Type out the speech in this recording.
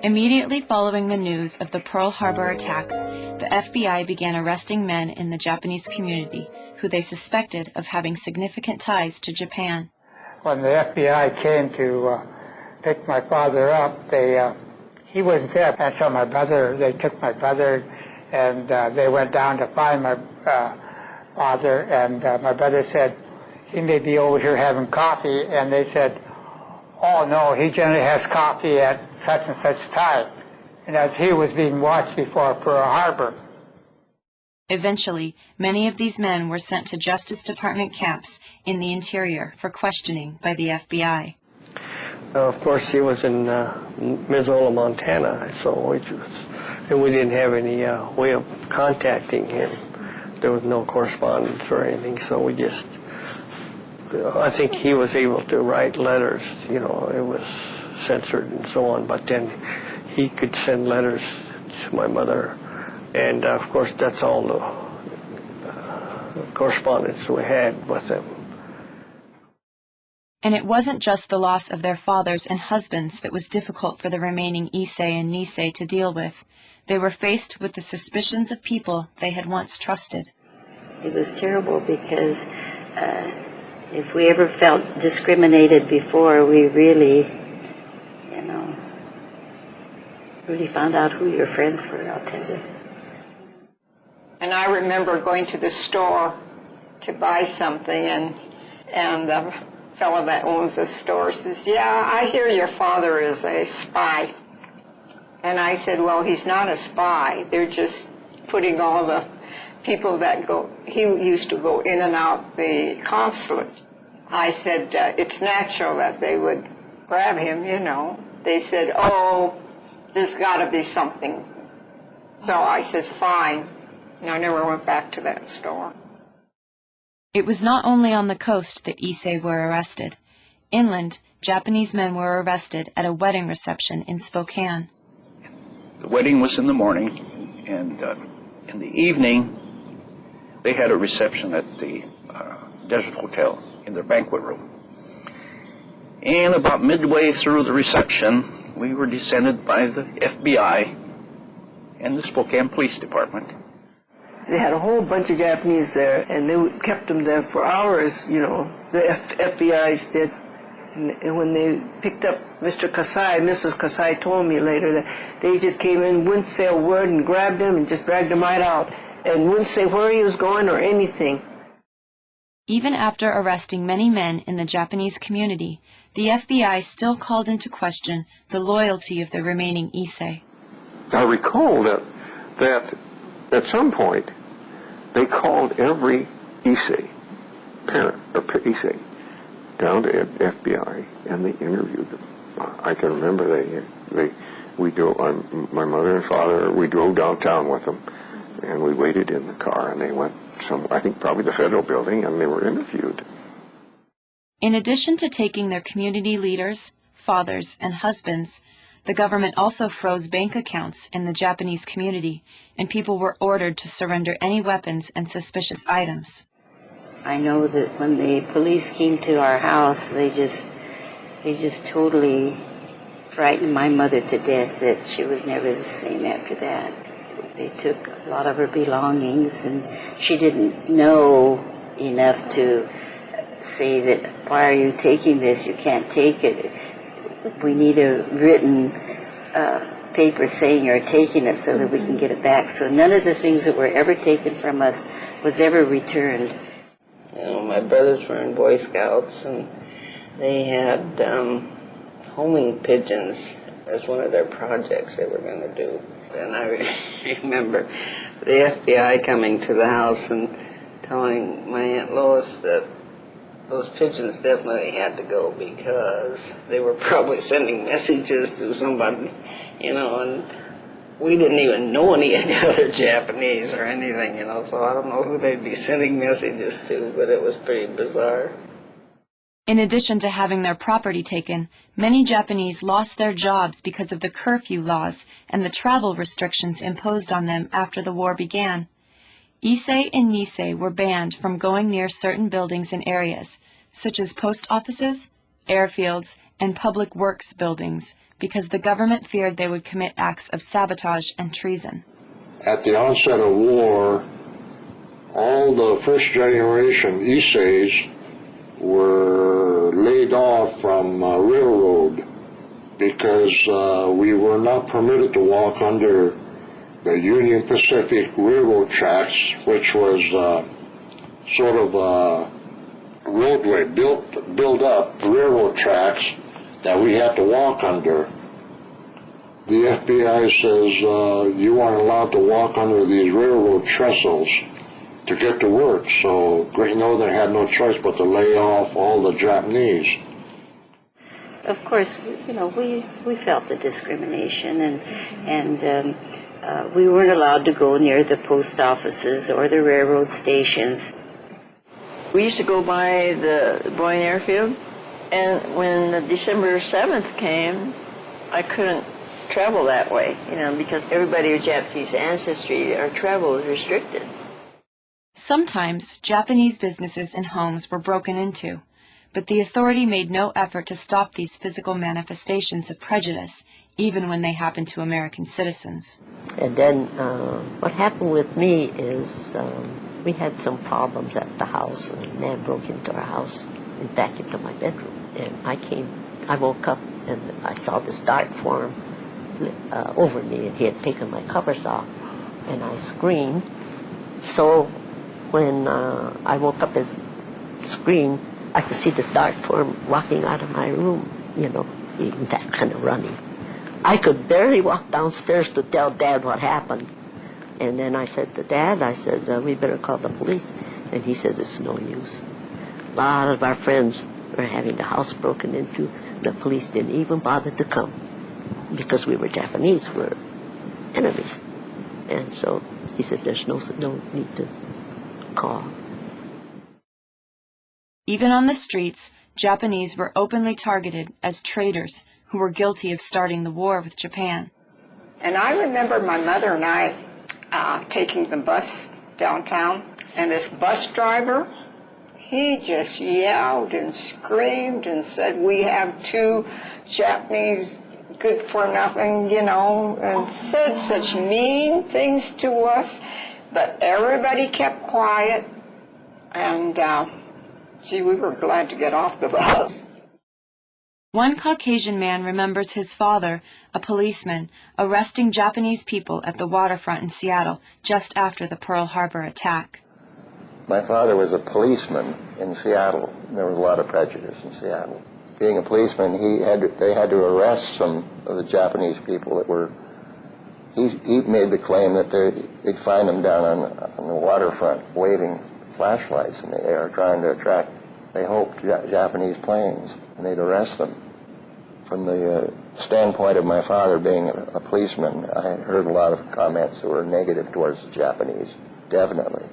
Immediately following the news of the Pearl Harbor attacks, the FBI began arresting men in the Japanese community who they suspected of having significant ties to Japan. When the FBI came to pick my father up, he wasn't there, and so they took my brother, and they went down to find my father, and my brother said, he may be over here having coffee, and they said, oh no, he generally has coffee at such and such time, and as he was being watched before Pearl Harbor. Eventually, many of these men were sent to Justice Department camps in the interior for questioning by the FBI. Of course, he was in Missoula, Montana, and we didn't have any way of contacting him. There was no correspondence or anything, so I think he was able to write letters. You know, it was censored and so on, but then he could send letters to my mother, and of course that's all the correspondence we had with them. And it wasn't just the loss of their fathers and husbands that was difficult for the remaining Issei and Nisei to deal with. They were faced with the suspicions of people they had once trusted. It was terrible because if we ever felt discriminated before, we really found out who your friends were, I'll tell you. And I remember going to the store to buy something, and the fellow that owns the store says, yeah, I hear your father is a spy. And I said, well, he's not a spy. They're just putting all the people that he used to go in and out the consulate. I said, it's natural that they would grab him, you know. They said, oh, there's got to be something. So I said, fine. And I never went back to that store. It was not only on the coast that Issei were arrested. Inland, Japanese men were arrested at a wedding reception in Spokane. The wedding was in the morning, and in the evening, they had a reception at the Desert Hotel in their banquet room. And about midway through the reception, we were descended by the FBI and the Spokane Police Department. They had a whole bunch of Japanese there, and they kept them there for hours, you know, the FBI's did. And when they picked up Mr. Kasai, Mrs. Kasai told me later that they just came in, wouldn't say a word, and grabbed him and just dragged him right out, and wouldn't say where he was going or anything. Even after arresting many men in the Japanese community, the FBI still called into question the loyalty of the remaining Issei. I recall that at some point, they called every Issei, parent or Issei, down to FBI, and they interviewed them. I can remember my mother and father, we drove downtown with them, and we waited in the car, and they went I think probably the federal building, and they were interviewed. In addition to taking their community leaders, fathers, and husbands, the government also froze bank accounts in the Japanese community, and people were ordered to surrender any weapons and suspicious items. I know that when the police came to our house, they just totally frightened my mother to death, that she was never the same after that. They took a lot of her belongings, and she didn't know enough to say that, why are you taking this? You can't take it. We need a written paper saying you're taking it so that we can get it back. So none of the things that were ever taken from us was ever returned. You know, my brothers were in Boy Scouts, and they had homing pigeons as one of their projects they were going to do. And I remember the FBI coming to the house and telling my Aunt Lois that those pigeons definitely had to go because they were probably sending messages to somebody, you know, and we didn't even know any other Japanese or anything, you know, so I don't know who they'd be sending messages to, but it was pretty bizarre. In addition to having their property taken, many Japanese lost their jobs because of the curfew laws and the travel restrictions imposed on them after the war began. Issei and Nisei were banned from going near certain buildings and areas, such as post offices, airfields, and public works buildings, because the government feared they would commit acts of sabotage and treason. At the onset of war, all the first generation Iseis were laid off from railroad because we were not permitted to walk under the Union Pacific Railroad tracks, which was sort of a roadway built up railroad tracks that we had to walk under. The FBI says you aren't allowed to walk under these railroad trestles to get to work, so Great Northern had no choice but to lay off all the Japanese. Of course, you know, we felt the discrimination, and we weren't allowed to go near the post offices or the railroad stations. We used to go by the Boyne Airfield, and when December 7th came, I couldn't travel that way, you know, because everybody with Japanese ancestry, our travel was restricted. Sometimes Japanese businesses and homes were broken into, but the authority made no effort to stop these physical manifestations of prejudice, even when they happened to American citizens. And then what happened with me is we had some problems at the house. A man broke into our house and back into my bedroom. And I woke up and I saw this dark form over me, and he had taken my covers off, and I screamed. So when I woke up and screamed, I could see this dark form walking out of my room, you know, even that kind of running. I could barely walk downstairs to tell Dad what happened. And then I said to Dad, we better call the police. And he says, it's no use. A lot of our friends were having the house broken into. The police didn't even bother to come because we were Japanese, we're enemies. And so he says, there's no need to call. Even on the streets, Japanese were openly targeted as traitors who were guilty of starting the war with Japan. And I remember my mother and I taking the bus downtown, and this bus driver, he just yelled and screamed and said, we have 2 Japanese good for nothing, you know, and said such mean things to us, but everybody kept quiet, and gee, we were glad to get off the bus. One Caucasian man remembers his father, a policeman, arresting Japanese people at the waterfront in Seattle just after the Pearl Harbor attack. My father was a policeman in Seattle. There was a lot of prejudice in Seattle. Being a policeman, they had to arrest some of the Japanese people that were. He made the claim that they'd find them down on the waterfront waving flashlights in the air, trying to attract, they hoped, Japanese planes, and they'd arrest them. From the standpoint of my father being a policeman, I heard a lot of comments that were negative towards the Japanese, definitely.